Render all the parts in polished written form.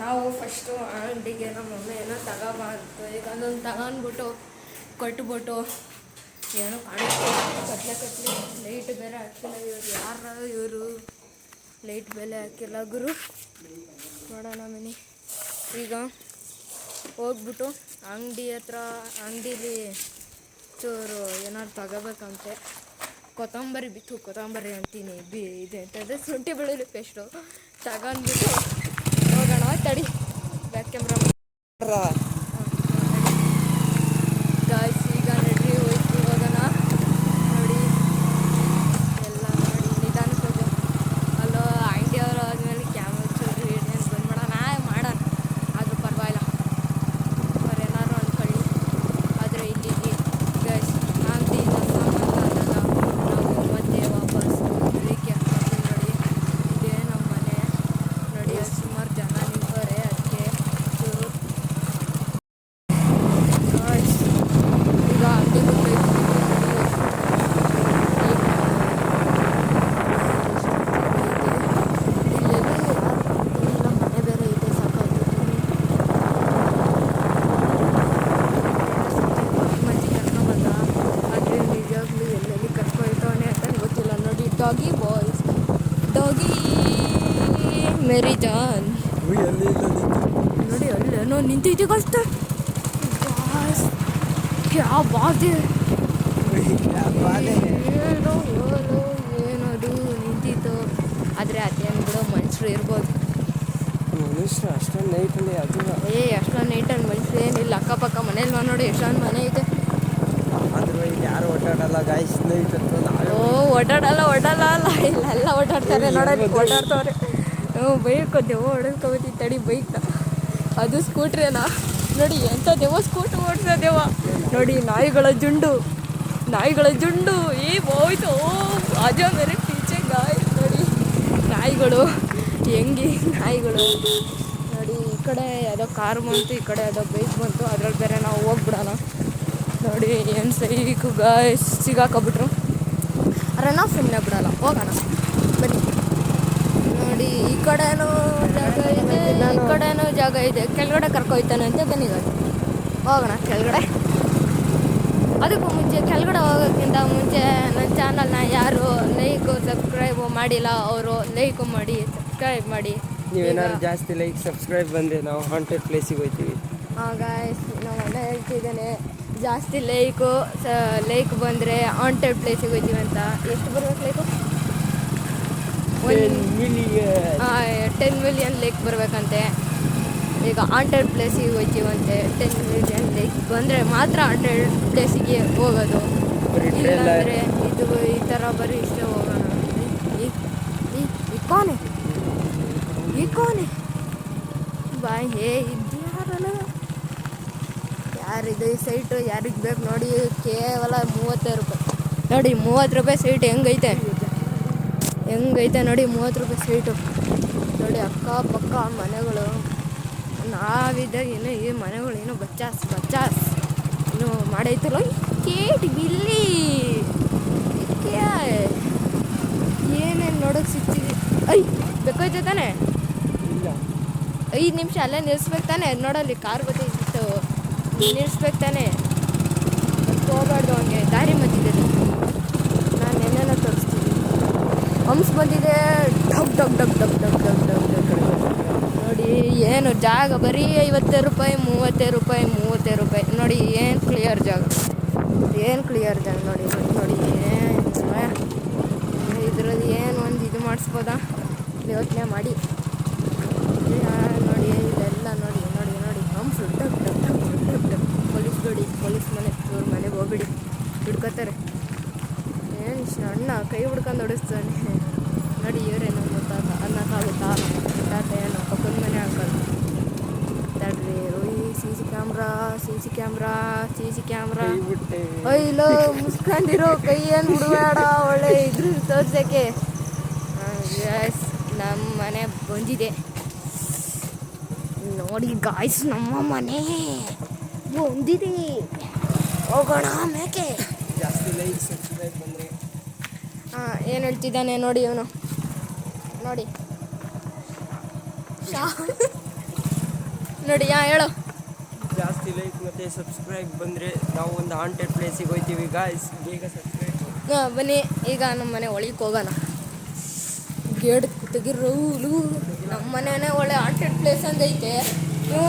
ನಾವು ಫಸ್ಟು ಅಂಗಡಿಗೆ ನಮ್ಮ ಮಮ್ಮಿ ಏನೋ ತಗೋಬಾರ್ದು. ಈಗ ಅದೊಂದು ತಗೊಂಡ್ಬಿಟ್ಟು ಕೊಟ್ಬಿಟ್ಟು ಏನೋ ಕಾಣಿಸ್ತು ಕತ್ಲೆ ಲೈಟ್ ಬೇರೆ ಹಾಕಿಲ್ಲ. ಇವರು ಲೈಟ್ ಬೆಲೆ ಹಾಕಿಲ್ಲ ಗುರು. ನೋಡೋಣ ಮನಿ ಈಗ ಹೋಗ್ಬಿಟ್ಟು ಅಂಗಡೀಲಿ ಚೂರು ಏನಾದ್ರು ತಗೋಬೇಕಂತೆ. ಕೊತ್ತಂಬರಿ ಅಂತೀನಿ ಇದೆ ಅಂತಂದರೆ ಶುಂಠಿ ಬೆಳ್ಳುಳ್ಳಿ ಪೇಸ್ಟು ತಗೊಂಡ್ಬಿಟ್ಟು ಹೋಗೋಣ. ತಡಿ ಬ್ಯಾಕ್ ಕ್ಯಾಮ್ರಾ ಗಾಯ್ಸ್. ಈಗ ನಡ್ರಿ ಹೋಯ್ತು ಹೋಗೋಣ. ನೋಡಿ ಎಲ್ಲ ನೋಡಿ ನಿಧಾನಕ್ಕೆ ಹೋಗೋ. ಅಲ್ಲೋ ಅಂಗಡಿಯವರು ಆದಮೇಲೆ ಕ್ಯಾಮ್ರಾ ಚೂರು ಏನು ಬಂದು ಮಾಡೋಣ ಆದರೂ ಪರವಾಗಿಲ್ಲ. ಅವ್ರು ಏನಾದ್ರು ಅಂದ್ಕೊಳ್ಳಿ. ಆದರೆ ಇಲ್ಲಿ ಗಾಯ್ಸ್ ಅಂಗಡಿಯಿಂದ ಸಾಮಾನು ನಾವು ಮತ್ತೆ ವಾಪಸ್ ಇದಕ್ಕೆ ನೋಡಿ. ಇದೇ ನಮ್ಮ ಮನೆ ನೋಡಿ. ಸುಮಾರು ಜನ ನಿಂತವ್ರೆ. ಅದಕ್ಕೆ ಚೂರು ಈಗ ಅಂಗಡಿ ಬಿಟ್ಟು ಮನೆ ಬೇರೆ ಇದೆ. ಮಂದಿ ಕರ್ಕೊಂಬಂದ. ಆದರೆ ನಿಜವಾಗ್ಲೂ ಎಲ್ಲೆಲ್ಲಿ ಕರ್ಕೊಯ್ತವನೆ ಅಂತ ಗೊತ್ತಿಲ್ಲ. ನೋಡಿ ಡಾಗಿ ಬಾಯ್ಸ್, ಡಾಗಿ ಮೇರಿ ಜಾನ್ ನೋಡಿ ಅಲ್ಲೇನೋ ನಿಂತಿದ್ದೀಗ ಅಷ್ಟೇ. ಕ್ಯಾ ಬಾದೆ ಏನದು ನಿಂತಿತ್ತು. ಆದರೆ ಅದೇನು ಬಿಡೋ ಮನುಷ್ಯರು ಇರ್ಬೋದು. ಮನುಷ್ಯರು ಅಷ್ಟೊಂದು ನೈಟಲ್ಲಿ ಅದು ಅಷ್ಟೊಂದು ನೈಟಲ್ಲಿ ಮನುಷ್ಯರು ಏನಿಲ್ಲ. ಅಕ್ಕಪಕ್ಕ ಮನೇಲಿ ನೋಡಿ ಎಷ್ಟೊಂದು ಮನೆ ಐತೆ. ಆದ್ರೂ ಇಲ್ಲಿ ಯಾರು ಓಡಾಡಲ್ಲ ಗಾಯ್ಸ್. ನೈಟ್ ಓಡಾಡಲ್ಲ ಇಲ್ಲೆಲ್ಲ ಓಡಾಡ್ತಾರೆ. ನೋಡೋದು ಓಡಾಡ್ತವ್ರೆ. ಬೈಕ್ ದೆವ್ವ ಹೊಡೆದ್ಕೊಬತ್ತಿ ತಡಿ ಬೈಕ್ನ. ಅದು ಸ್ಕೂಟ್ರೇನಾ ನೋಡಿ. ಎಂಥ ದೆವ್ವ ಸ್ಕೂಟ್ರ್ ಓಡಿಸೋದೆವ್ವ ನೋಡಿ. ನಾಯಿಗಳ ಜುಂಡು ಈ ಹೋಯ್ತು. ಅಜಾ ಮೇರೆ ಪೀಚೆ ಗಾಯ್ ನೋಡಿ. ನಾಯಿಗಳು ನಾಯಿಗಳು ನೋಡಿ. ಈ ಕಡೆ ಯಾವುದೋ ಕಾರ್ ಬಂತು, ಈ ಕಡೆ ಯಾವುದೋ ಬೈಕ್ ಬಂತು. ಅದ್ರಲ್ಲಿ ಬೇರೆ ನಾವು ಹೋಗ್ಬಿಡೋಣ. ನೋಡಿ ಏನು ಸೈಕು ಗಾಯ್ಸ್. ಸಿಗಾಕೊಬಿಟ್ರು. ಅರೆನಾ ಸುಮ್ಮನೆ ಬಿಡೋಲ್ಲ. ಹೋಗೋಣ ಬನ್ನಿ. ನೋಡಿ ಈ ಕಡೆನೂ ಜಾಗ ಇದೆ, ಈ ಕಡೆನೂ ಜಾಗ ಇದೆ. ಕೆಳಗಡೆ ಕರ್ಕೊಯ್ತಾನೆ ಅಂತ ಬನ್ನಿ ಗಾಯ್ಸ್. ಹೋಗೋಣ ಕೆಳಗಡೆ. ಅದಕ್ಕೂ ಮುಂಚೆ ಕೆಳಗಡೆ ಹೋಗೋಕ್ಕಿಂತ ಮುಂಚೆ ನನ್ನ ಚಾನಲ್ನ ಯಾರು ಸಬ್ಸ್ಕ್ರೈಬ್ ಮಾಡಿಲ್ಲ ಅವರು ಲೈಕ್ ಮಾಡಿ, ಸಬ್ಸ್ಕ್ರೈಬ್ ಮಾಡಿ. ನೀವೇನಾದ್ರು ಜಾಸ್ತಿ ಲೈಕ್ ಸಬ್ಸ್ಕ್ರೈಬ್ ಬಂದರೆ ನಾವು ಹಾಂಟೆಡ್ ಪ್ಲೇಸಿಗೆ ಹೋಗ್ತೀವಿ. ಗಾಯ್ಸ್ ನಾವು ಮನೆ ಹೇಳ್ತಿದ್ದೇನೆ. ಜಾಸ್ತಿ ಲೈಕ್ ಬಂದರೆ ಹಾಂಟೆಡ್ ಪ್ಲೇಸಿಗೆ ಹೋಗ್ತೀವಿ ಅಂತ. ಎಷ್ಟು ಬರ್ಬೇಕು ಲೈಕು? 10 million like ಬರಬೇಕಂತೆ. ಈಗ ಹಾಂಟೆಡ್ ಪ್ಲೇಸಿಗೆ ಹೋಗ್ತೀವಂತೆ. 10 ಮಿಲಿಯನ್ ಲೈಕ್ ಬಂದರೆ ಮಾತ್ರ ಹಾಂಟೆಡ್ ಪ್ಲೇಸಿಗೆ ಹೋಗೋದು. ಇಲ್ಲಾಂದರೆ ಇದು ಈ ಥರ ಬರೀ ಇಷ್ಟೇ ಹೋಗೋಣ. ಈ ಕೋನೆ ಬಾಯ್ ಇದು ಯಾರಿದು ಈ ಸೈಟು ಯಾರಿಗೆ ಬೇಕು ನೋಡಿ. ಕೇವಲ 35 ರೂಪಾಯಿ ನೋಡಿ. 30 ರೂಪಾಯಿ ಸೈಟ್ ಹೆಂಗೈತೆ ನೋಡಿ. 30 ರೂಪಾಯಿ ಸೈಟು ನೋಡಿ. ಅಕ್ಕಪಕ್ಕ ಮನೆಗಳು ನಾವಿದ್ದಾಗ ಏನು ಈ ಮನೆಗಳು ಏನು ಬಚ್ಚಾಸ್ ಇನ್ನು ಮಾಡೈತಲ್ಲ. ಕೇಟಿ ಬಿಲ್ಲಿ ಏನೇನು ನೋಡೋಕೆ ಸಿಗ್ತೀವಿ. ಬೇಕಾಯ್ತು ತಾನೆ. 5 ನಿಮಿಷ ಅಲ್ಲೇ ನಿಲ್ಲಿಸ್ಬೇಕು ತಾನೆ. ನೋಡಲ್ಲಿ ಕಾರ್ ಬತ್ತಿತ್ತು ನಿಲ್ಲಿಸ್ಬೇಕು ತಾನೆ. ಹೋಗ್ಬಾರ್ದು ಹಂಗೆ ದಾರಿ ಮತ್ತಿದೆ. ನಾನು ಏನೇನೋ ತೋರಿಸ್ತೀನಿ. ಹಂಸ್ ಬಂದಿದೆ. ನೋಡಿ ಏನು ಜಾಗ ಬರೀ 50 ರೂಪಾಯಿ 30 ರೂಪಾಯಿ ನೋಡಿ. ಏನು ಕ್ಲಿಯರ್ ಜಾಗ ನೋಡಿ. ಇದ್ರಲ್ಲಿ ಏನು ಒಂದು ಇದು ಮಾಡಿಸ್ಬೋದಾ ಯೋಚನೆ ಮಾಡಿ. ನೋಡಿ ಇದೆಲ್ಲ ನೋಡಿ. ಹಂಸು ಪೊಲೀಸ್ ಮನೆಗೆ ಹೋಗ್ಬಿಡಿ ಹಿಡ್ಕೋತಾರೆ. ಏನು ಅಣ್ಣ ಕೈ ಹಿಡ್ಕೊಂಡು ಹೊಡಿಸ್ತಾನೆ ನೋಡಿ. ಇವರೇನು ಗೊತ್ತಾಗ ಅನ್ನಕ್ಕಾಗುತ್ತಾ? ತಾತ ಏನೋ ಪಕ್ಕದ ಮನೆ ಹಾಕೋದು ತಡ್ರಿ. ಸಿ ಸಿ ಕ್ಯಾಮ್ರಾ ಅಯ್ಯೋ ಮುಸ್ಕೊಂಡಿರೋ ಕೈ ಏನು ಬಿಡಬೇಡ. ಒಳ್ಳೆ ಇದ್ರ ತೋರ್ಸೋಕ್ಕೆ. ನಮ್ಮ ಮನೆ ಬಂದಿದೆ ನೋಡಿ ಗಾಯ್ಸ್. ನಮ್ಮ ಮನೆ ಬಂದಿದೆ. ಹೋಗೋಣ ಮೇಕೆ. ಜಾಸ್ತಿ ಲೈಕ್ ಸಬ್ಸ್ಕ್ರೈಬ್ ಬಂದರೆ ಏನು ಹೇಳ್ತಿದ್ದಾನೆ ನೋಡಿ ಇವನು ನೋಡಿ. ನೋಡಿ ಹೇಳು. ಜಾಸ್ತಿ ಲೈಕ್ ಮತ್ತು ಸಬ್ಸ್ಕ್ರೈಬ್ ಬಂದರೆ ನಾವು ಒಂದು ಹಾಂಟೆಡ್ ಪ್ಲೇಸಿಗೆ ಹೋಗ್ತೀವಿ ಗಾಯ್ಸ್. ಬೇಗ ಸಬ್ಸ್ಕ್ರೈಬ್. ಬನ್ನಿ ಈಗ ನಮ್ಮ ಮನೆ ಒಳಗೆ ಹೋಗೋಣ. ಗೇಟ್ ತೆಗಿರೋಲು. ನಮ್ಮ ಮನೆಯೇ ಒಳ್ಳೆ ಹಾಂಟೆಡ್ ಪ್ಲೇಸ್ ಅಂದೈತೆ. ನೀವು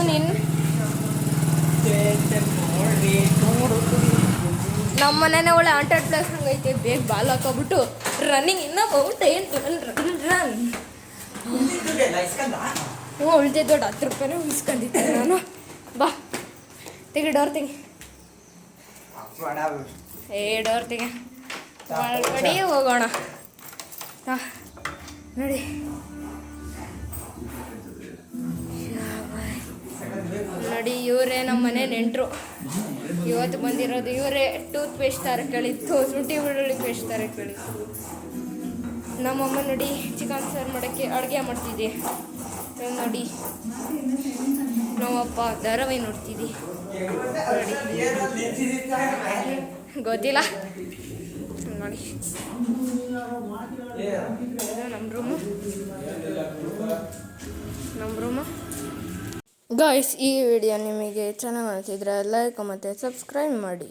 ನಮ್ಮ ಮನೆಯೇ ಒಳ್ಳೆ ಹಾಂಟೆಡ್ ಪ್ಲೇಸ್ ಹಂಗೈತೆ. ಬೇಗ ಬಾಲ್ ಹಾಕೋಬಿಟ್ಟು ರನ್ನಿಂಗ್ ಇನ್ನೂ ಬೌಂಟೇನ್ ರನ್. ಹ್ಞೂ ಉಳಿದೆ ದೊಡ್ಡ 10 ರೂಪಾಯಿನೇ ಉಳಿಸ್ಕೊಂಡಿದ್ದೆ ನಾನು. ಬಾ ತೆಗಿ, ಡೋರ್ ತೆಗಿ. ಡೋರ್ ತೆಗಿ. ಒಳಗಡೆ ಹೋಗೋಣ. ನೋಡಿ ನೋಡಿ, ಇವರೇ ನಮ್ಮ ಮನೆ ನೆಂಟರು. ಇವತ್ತು ಬಂದಿರೋದು ಇವರೇ. ಟೂತ್ ಪೇಸ್ಟ್ ತರ ಕೇಳಿತ್ತು, ಶುಂಠಿ ಬೆಳ್ಳುಳ್ಳಿ ಪೇಸ್ಟ್ ತರ ಕೇಳಿತ್ತು. ನಮ್ಮಮ್ಮ ನೋಡಿ ಚಿಕನ್ ಸಾರು ಮಾಡೋಕ್ಕೆ ಅಡುಗೆ ಮಾಡ್ತಿದ್ದೆ. ನೋಡಿ ನಮ್ಮಪ್ಪ ಧಾರಾವಾಹಿ ನೋಡ್ತಿದ್ದಿ. ಗೊತ್ತಿಲ್ಲ ನೋಡಿ. ನಮ್ಮ ರೂಮು ಗಾಯ್ಸ್. ಈ ವಿಡಿಯೋ ನಿಮಗೆ ಚೆನ್ನಾಗಿ ಅನಿಸಿದ್ರೆ ಲೈಕ್ ಮತ್ತು ಸಬ್ಸ್ಕ್ರೈಬ್ ಮಾಡಿ.